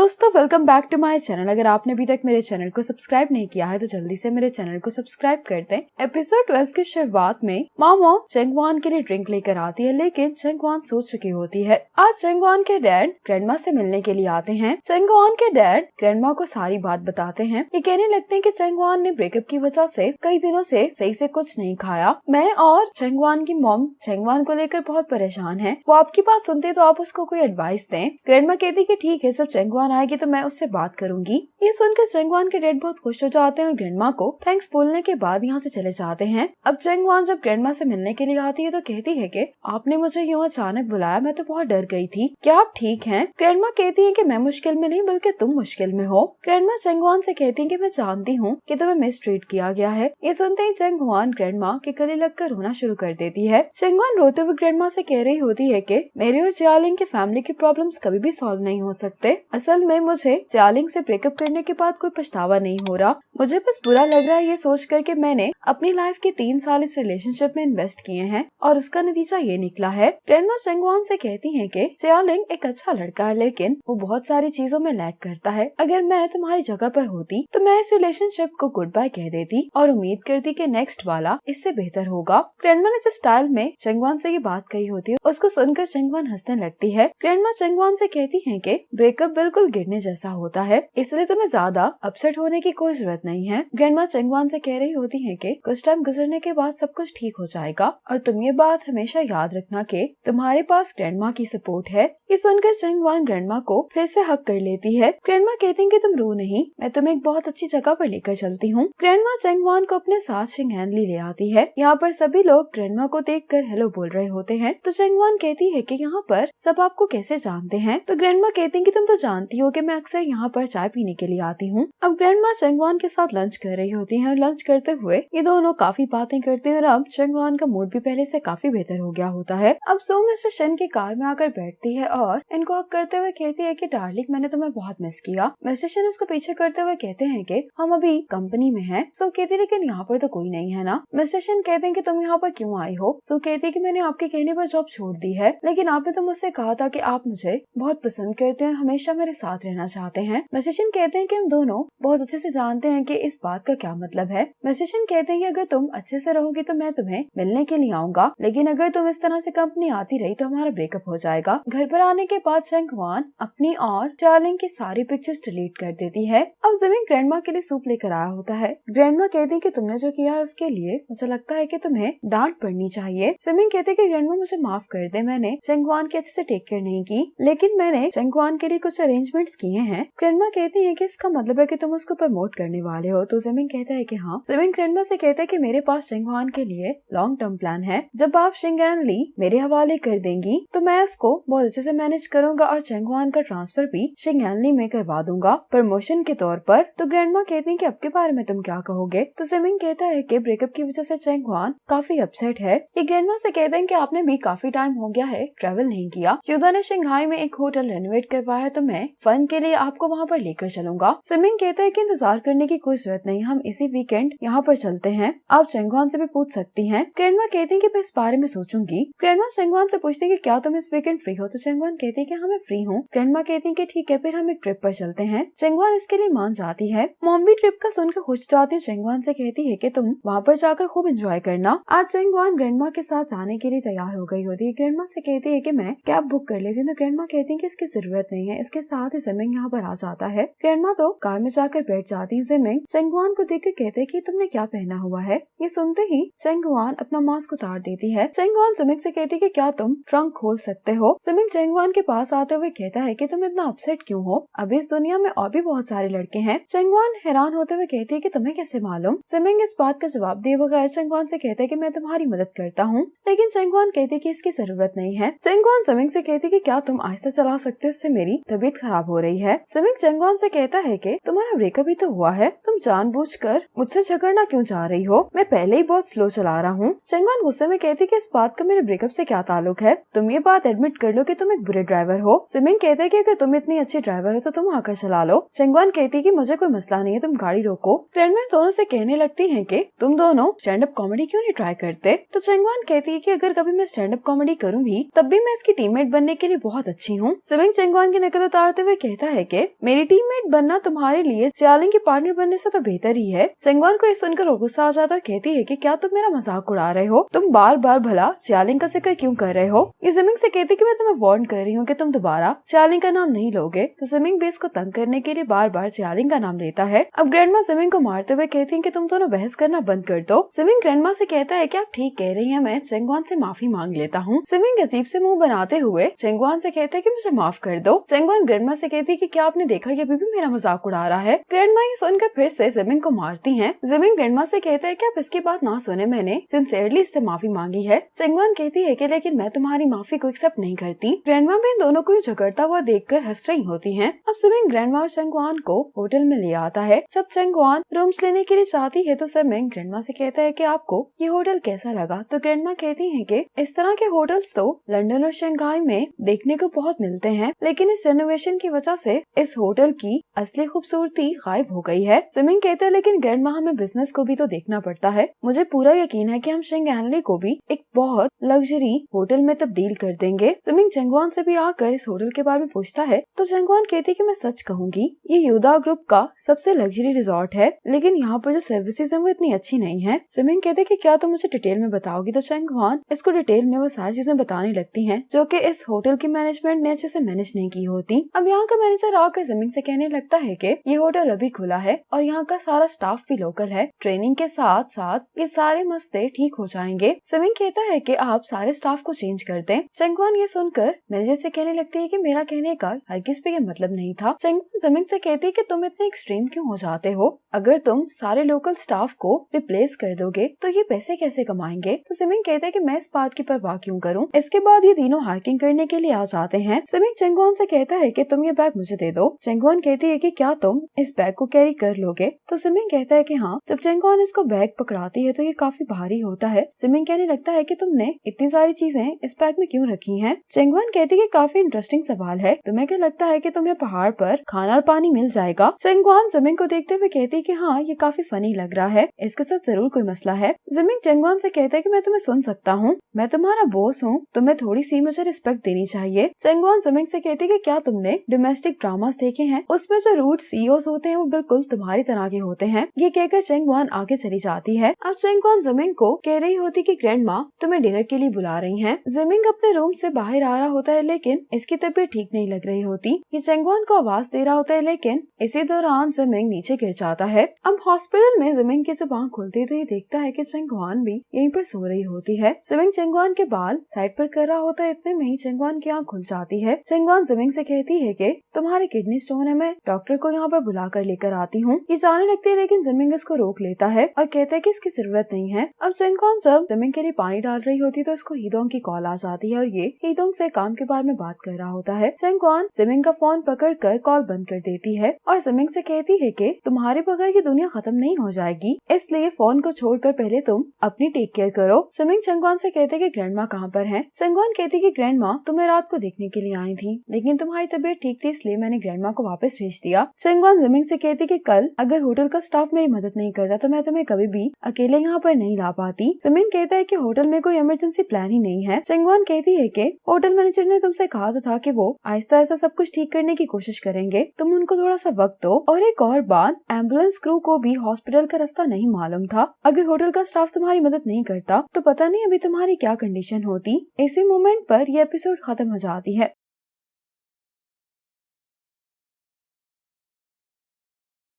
दोस्तों welcome back to my channel. अगर आपने अभी तक मेरे चैनल को सब्सक्राइब नहीं किया है तो जल्दी से मेरे चैनल को सब्सक्राइब कर दें। एपिसोड 12 की शुरुआत में मामा चेंगवान के लिए ड्रिंक लेकर आती है, लेकिन चेंगवान सो चुकी होती है। आज चेंगवान के डैड ग्रैंडमा से मिलने के लिए आते हैं। चेंगवान के डैड ग्रैंडमा को सारी बात बताते हैं। ये कहने लगते हैं कि चेंगवान ने ब्रेकअप की वजह से कई दिनों से सही से कुछ नहीं खाया। मैं और चेंगवान की मॉम चेंगवान को लेकर बहुत परेशान है। वो आपकी बात सुनते तो आप उसको कोई एडवाइस दें। ग्रैंडमा कहती कि ठीक है, जब चेंगवान आएगी तो मैं उससे बात करूंगी। ये सुनकर चेंगवान के डैड बहुत खुश हो जाते हैं और ग्रैंडमा को थैंक्स बोलने के बाद यहाँ से चले जाते हैं। अब चेंगवान जब ग्रैंडमा से मिलने के लिए आती है तो कहती है कि आपने मुझे यूँ अचानक बुलाया, मैं तो बहुत डर गई थी। क्या आप ठीक हैं? ग्रैंडमा कहती है कि मैं मुश्किल में नहीं बल्कि तुम मुश्किल में हो। ग्रैंडमा चेंगवान से कहती है कि मैं जानती हूँ कि तुम्हें मिसट्रीट किया गया है। ये सुनते ही चेंगवान ग्रैंडमा के गले लगकर रोना शुरू कर देती है। चेंगवान रोते हुए ग्रैंडमा से कह रही होती है कि मेरी और जियालिंग की फैमिली के प्रॉब्लम्स कभी भी सॉल्व नहीं हो सकते। असल में मुझे जियालिंग से ब्रेकअप करने के बाद कोई पछतावा नहीं हो रहा। मुझे बस बुरा लग रहा है ये सोच कर के मैंने अपनी लाइफ के 3 साल इस रिलेशनशिप में इन्वेस्ट किए हैं और उसका नतीजा ये निकला है। ग्रैंडमा चेंगवान से कहती है कि जियालिंग एक अच्छा लड़का है, लेकिन वो बहुत सारी चीजों में लैक करता है। अगर मैं तुम्हारी जगह पर होती तो मैं इस रिलेशनशिप को गुड बाय कह देती और उम्मीद करती कि नेक्स्ट वाला इससे बेहतर होगा। ग्रैंडमा ने जिस स्टाइल में चेंगवान से ये बात कही होती है उसको सुनकर चेंगवान हंसने लगती है। ग्रैंडमा चेंगवान से कहती है कि ब्रेकअप बिल्कुल गिरने जैसा होता है, इसलिए तुम्हें ज्यादा अपसेट होने की कोई जरूरत नहीं है। ग्रैंडमा चेंगवान से कह रही होती है कि कुछ टाइम गुजरने के बाद सब कुछ ठीक हो जाएगा और तुम ये बात हमेशा याद रखना कि तुम्हारे पास ग्रैंडमा की सपोर्ट है। ये सुनकर चेंगवान ग्रैंडमा को फिर से हक कर लेती है। ग्रैंडमा कहती है कि तुम रो नहीं, मैं तुम्हें एक बहुत अच्छी जगह पर लेकर चलती हूँ। ग्रैंडमा चेंगवान को अपने साथ शिंगहैनली ले आती है। यहाँ पर सभी लोग ग्रैंडमा को देखकर हेलो बोल रहे होते हैं। तो चेंगवान कहती है कि यहाँ पर सब आपको कैसे जानते हैं। तो ग्रैंडमा कहती है कि तुम तो जानती हो कि मैं अक्सर यहाँ पर चाय पीने के लिए आती हूँ। अब ग्रैंडमा चेंगवान के साथ लंच कर रही होती है और लंच करते हुए ये दोनों काफी बातें करते हैं और अब चेंगवान का मूड भी पहले से काफी बेहतर हो गया होता है। अब सो मिस्टर शन की कार में आकर बैठती है और इनको हक करते हुए कहती है कि डार्लिंग मैंने तुम्हें बहुत मिस किया। मिस्टर शन उसको पीछे करते हुए कहते हैं कि हम अभी कंपनी में हैं। सो कहती लेकिन यहाँ पर तो कोई नहीं है ना। मिस्टर शन कहते हैं कि तुम यहाँ पर क्यों आई हो। सो कहती है कि मैंने आपके कहने पर जॉब छोड़ दी है, लेकिन आपने तो मुझसे कहा था कि आप मुझे बहुत पसंद करते हैं, हमेशा मेरे साथ रहना चाहते हैं। मिस्टर शन कहते हैं कि हम दोनों बहुत अच्छे से जानते हैं कि इस बात का क्या मतलब है। मिस्टर शन कहते हैं कि अगर तुम अच्छे से रहोगी तो मैं तुम्हें मिलने के लिए आऊंगा, लेकिन अगर तुम इस तरह से कंपनी आती रही तो हमारा ब्रेकअप हो जाएगा। घर पर आने के बाद चेंगवान अपनी और जियालिंग की सारी पिक्चर्स डिलीट कर देती है। अब जिमिंग ग्रैंडमा के लिए सूप लेकर आया होता है। ग्रैंडमा कहती है कि तुमने जो किया है उसके लिए मुझे लगता है कि तुम्हें डांट पड़नी चाहिए। जिमिंग कहते हैं कि ग्रैंडमा मुझे माफ कर दे, मैंने चेंगवान की अच्छे से टेक केयर नहीं की, लेकिन मैंने चेंगवान के लिए कुछ अरेंजमेंट्स किए हैं। ग्रैंडमा कहती है कि इसका मतलब है कि तुम उसको प्रमोट करने वाले हो। तो जिमिंग कहता है कि हाँ। जिमिंग ग्रैंडमा से कहता है कि मेरे पास चेंगवान के लिए लॉन्ग टर्म प्लान है। जब आप शिंगैनली मेरे हवाले कर देंगी तो मैं इसको बहुत अच्छे से मैनेज करूंगा और चेंगवान का ट्रांसफर भी शिंगैनली में करवा दूंगा प्रमोशन के तौर पर। तो ग्रैंडमा कहती है कि अब के बारे में तुम क्या कहोगे। तो जिमिंग कहता है कि ब्रेकअप की वजह से चेंगवान काफी अपसेट है। ये ग्रैंडमा से कहते हैं कि आपने भी काफी टाइम हो गया है ट्रैवल नहीं किया। युदा ने शंघाई में एक होटल रेनोवेट करवाया, तो मैं फन के लिए आपको वहाँ पर लेकर चलूंगा। जिमिंग कहता है कि इंतजार करने की कोई जरूरत नहीं, हम इसी वीकेंड यहाँ पर चलते हैं, आप चेंगवान से भी पूछ सकती हैं। ग्रैंडमा कहती है कि मैं इस बारे में सोचूंगी। ग्रैंडमा चेंगवान से पूछती है कि क्या तुम इस वीकेंड फ्री हो। तो चेंगवान कहती है कि हाँ मैं फ्री हूँ। ग्रैंडमा कहती है कि ठीक है, फिर हम एक ट्रिप पर चलते हैं। चेंगवान इसके लिए मान जाती है। मॉम भी ट्रिप का सुनकर खुश जाती है। चेंगवान से कहती है कि तुम वहाँ पर जाकर खूब एंजॉय करना। आज चेंगवान ग्रैंडमा के साथ जाने के लिए तैयार हो गई होती है। ग्रैंडमा से कहती है कि मैं कैब बुक कर लेती हूँ। तो ग्रैंडमा कहती है कि इसकी जरूरत नहीं है। इसके साथ ही जिमिंग यहाँ पर आ जाता है। ग्रैंडमा तो कार में जाकर बैठ जाती है। जिमिंग चेंगवान को देख कर कहते हैं कि तुमने क्या पहना हुआ है। ये सुनते ही चेंगवान अपना मास्क उतार देती है। चेंगवान जिमिंग से कहती है कि क्या तुम ट्रंक खोल सकते हो। जिमिंग चेंगवान के पास आते हुए कहता है कि तुम इतना अपसेट क्यों हो, अभी इस दुनिया में और भी बहुत सारे लड़के हैं। चेंगवान हैरान होते हुए कहती है कि तुम्हें कैसे मालूम। जिमिंग इस बात का जवाब दिए बगैर चेंगवान से कहता है कि मैं तुम्हारी मदद करता हूँ, लेकिन चेंगवान कहती है कि इसकी जरूरत नहीं है। चेंगवान जिमिंग से कहती है कि क्या तुम आहिस्ता चला सकते हो, इससे मेरी तबीयत खराब हो रही है। जिमिंग चेंगवान से कहता है कि तुम्हारा ब्रेकअप ही तो हुआ है, तुम जानबूझकर मुझसे झगड़ना क्यों चाह रही हो, मैं पहले ही बहुत स्लो चला रहा हूँ। चेंगवान गुस्से में कहती है कि इस बात का मेरे ब्रेकअप से क्या ताल्लुक है, तुम ये बात एडमिट कर लो कि तुम एक बुरे ड्राइवर हो। जिमिंग कहते हैं कि अगर तुम इतनी अच्छी ड्राइवर हो तो तुम आकर चला लो। चेंगवान कहती है कि मुझे कोई मसला नहीं है, तुम गाड़ी रोको। ग्रैंडमा दोनों से कहने लगती है कि तुम दोनों स्टैंड अप कॉमेडी क्यों नहीं ट्राई करते। तो चेंगवान कहती है कि अगर कभी मैं स्टैंड अप कॉमेडी करूँ भी तब भी मैं इसकी टीममेट बनने के लिए बहुत अच्छी हूँ। जिमिंग चेंगवान की नकल उतारते हुए हुए कहता है कि मेरी टीममेट बनना तुम्हारे लिए चियालिंग की पार्टनर बनने से तो बेहतर ही है। चंगवान को ये सुनकर गुस्सा आ जाता है, कहती है कि क्या तुम मेरा मजाक उड़ा रहे हो? तुम बार बार भला चियालिंग का जिक्र क्यों कर रहे हो? ये जिमिंग से कहती कि मैं तुम्हें वार्न कर रही हूँ कि तुम दोबारा चियालिंग का नाम नहीं लोगे। तो जिमिंग भी इसको तंग करने के लिए बार बार चियालिंग का नाम लेता है। अब ग्रैंडमा जिमिंग को मारते हुए कहती है कि तुम दोनों बहस करना बंद कर दो। जिमिंग ग्रैंडमा से कहता है कि आप ठीक कह रही हैं, मैं चंगवान से माफी मांग लेता हूँ। जिमिंग अजीब से मुंह बनाते हुए चंगवान से कहते हैं कि मुझे माफ कर दो। चंगवान ग्रैंडमा से कहती है कि क्या आपने देखा कि अभी भी मेरा मजाक उड़ा रहा है? ग्रैंडमा ये सुनकर फिर से जिमिंग को मारती हैं। जिमिंग ग्रैंडमा से कहता है कि आप इसकी बात ना सुने, मैंने सिंसियरली इससे माफी मांगी है। चंगवान कहती है कि लेकिन मैं तुम्हारी माफी को एक्सेप्ट नहीं करती। ग्रैंडमा भी इन दोनों को झगड़ता हुआ देखकर हंस रही होती हैं। अब जिमिंग ग्रैंडमा और चंगवान को होटल में ले आता है। जब चंगवान रूम्स लेने के लिए चाहती है तो जिमिंग ग्रैंडमा से कहता है कि आपको ये होटल कैसा लगा? तो ग्रैंडमा कहती है कि इस तरह के होटल्स तो लंदन और शंघाई में देखने को बहुत मिलते हैं, लेकिन इस रेनोवेशन की वजह से इस होटल की असली खूबसूरती गायब हो गई है। जिमिंग कहते हैं लेकिन ग्रैंडमा हमें बिजनेस को भी तो देखना पड़ता है। मुझे पूरा यकीन है कि हम शिंगैनली को भी एक बहुत लग्जरी होटल में तब्दील कर देंगे। जिमिंग चंगवान से भी आकर इस होटल के बारे में पूछता है तो चंगवान कहती है कि मैं सच कहूंगी ये योदा ग्रुप का सबसे लग्जरी रिजॉर्ट है, लेकिन यहाँ पर जो सर्विसेज है वो इतनी अच्छी नहीं है। जिमिंग कहते हैं कि क्या तुम मुझे डिटेल में बताओगी? तो चंगवान इसको डिटेल में वो सारी चीजें बताने लगती हैं जो कि इस होटल की मैनेजमेंट ने अच्छे से मैनेज नहीं की होती। अब यहाँ का मैनेजर आकर जिमिंग से कहने लगता है कि ये होटल अभी खुला है और यहाँ का सारा स्टाफ भी लोकल है। ट्रेनिंग के साथ साथ ये सारे मसले ठीक हो जाएंगे। जिमिंग कहता है कि आप सारे स्टाफ को चेंज कर दें। चंगवान ये सुनकर मैनेजर से कहने लगती है कि मेरा कहने का हरगिज भी ये मतलब नहीं था। चंगवान जिमिंग से कहती है कि तुम इतने एक्सट्रीम क्यों हो जाते हो? अगर तुम सारे लोकल स्टाफ को रिप्लेस कर दोगे तो ये पैसे कैसे कमाएंगे? तो जिमिंग कहता है कि मैं इस बात की परवाह क्यों करूं। इसके बाद ये तीनों हाइकिंग करने के लिए आ जाते हैं। जिमिंग चंगवान से कहता है कि तुम ये बैग मुझे दे दो। चंगवान कहती है कि क्या तुम इस बैग को कैरी कर लोगे? तो जिमिंग कहता है कि हाँ। जब चंगवान इसको बैग पकड़ाती है तो ये काफी भारी होता है। जिमिंग कहने लगता है कि तुमने इतनी सारी चीजें इस बैग में क्यों रखी हैं? चंगवान कहती है कि काफी इंटरेस्टिंग सवाल है, तुम्हें क्या लगता है कि तुम्हें पहाड़ पर खाना और पानी मिल जाएगा? चंगवान जिमिंग को देखते हुए कहती है कि हाँ ये काफी फनी लग रहा है, इसके साथ जरूर कोई मसला है। जिमिंग चंगवान से कहता है कि मैं तुम्हें सुन सकता हूँ, मैं तुम्हारा बॉस हूँ, तुम्हें थोड़ी सी मुझे रिस्पेक्ट देनी चाहिए। चंगवान जिमिंग से कहती है कि क्या तुमने डोमेस्टिक ड्रामास देखे हैं? उसमें जो रूट सीईओस होते हैं वो बिल्कुल तुम्हारी तरह के होते हैं। ये कहकर चंगवान आगे चली जाती है। अब चंगवान जिमिंग को कह रही होती कि ग्रैंडमा तुम्हें डिनर के लिए बुला रही हैं। जिमिंग अपने रूम से बाहर आ रहा होता है लेकिन इसकी तबीयत ठीक नहीं लग रही होती। ये चंगवान को आवाज दे रहा होता है लेकिन इसी दौरान जिमिंग नीचे गिर जाता है। अब हॉस्पिटल में जिमिंग की जब आँख खुलती है तो ये देखता है कि चंगवान भी यहीं पर सो रही होती है। जिमिंग चंगवान के बाल साइड पर कर रहा होता है, इतने में ही चंगवान की आँख खुल जाती है। चंगवान जिमिंग से कहती है कि तुम्हारे किडनी स्टोन है, मैं डॉक्टर को यहाँ पर बुला कर लेकर आती हूँ। ये जाने लगती है लेकिन जिमिंग इसको रोक लेता है और कहता है कि इसकी जरूरत नहीं है। अब चंगवान जब जिमिंग के लिए पानी डाल रही होती है तो इसको हीदोंग की कॉल आ जाती है और ये हीदोंग से काम के बारे में बात कर रहा होता है। चंगवान जिमिंग का फोन पकड़कर कॉल बंद कर देती है और जिमिंग से कहती है कि तुम्हारे बगैर ये दुनिया खत्म नहीं हो जाएगी, इसलिए फोन को छोड़कर पहले तुम अपनी टेक केयर करो। जिमिंग चंगवान से कहते कि ग्रैंडमा कहाँ पर है? चंगवान कहती कि ग्रैंडमा तुम्हें रात को देखने के लिए आई थी लेकिन तुम्हारी तबीयत ठीक थी इसलिए मैंने ग्रैंडमा को वापस भेज दिया। चंगवान जिमिंग से कहती कि कल अगर होटल का स्टाफ मेरी मदद नहीं करता तो मैं तुम्हें कभी भी अकेले यहाँ पर नहीं ला पाती। जिमिंग कहता है कि होटल में कोई इमरजेंसी प्लान ही नहीं है। चंगवान कहती है कि होटल मैनेजर ने तुमसे कहा तो था कि वो आहिस्ता आहिस्ता सब कुछ ठीक करने की कोशिश करेंगे, तुम उनको थोड़ा सा वक्त दो। और एक और बात, एम्बुलेंस क्रू को भी हॉस्पिटल का रास्ता नहीं मालूम था। अगर होटल का स्टाफ तुम्हारी मदद नहीं करता तो पता नहीं अभी तुम्हारी क्या कंडीशन होती। इसी मोमेंट पर यह एपिसोड खत्म हो जाती है।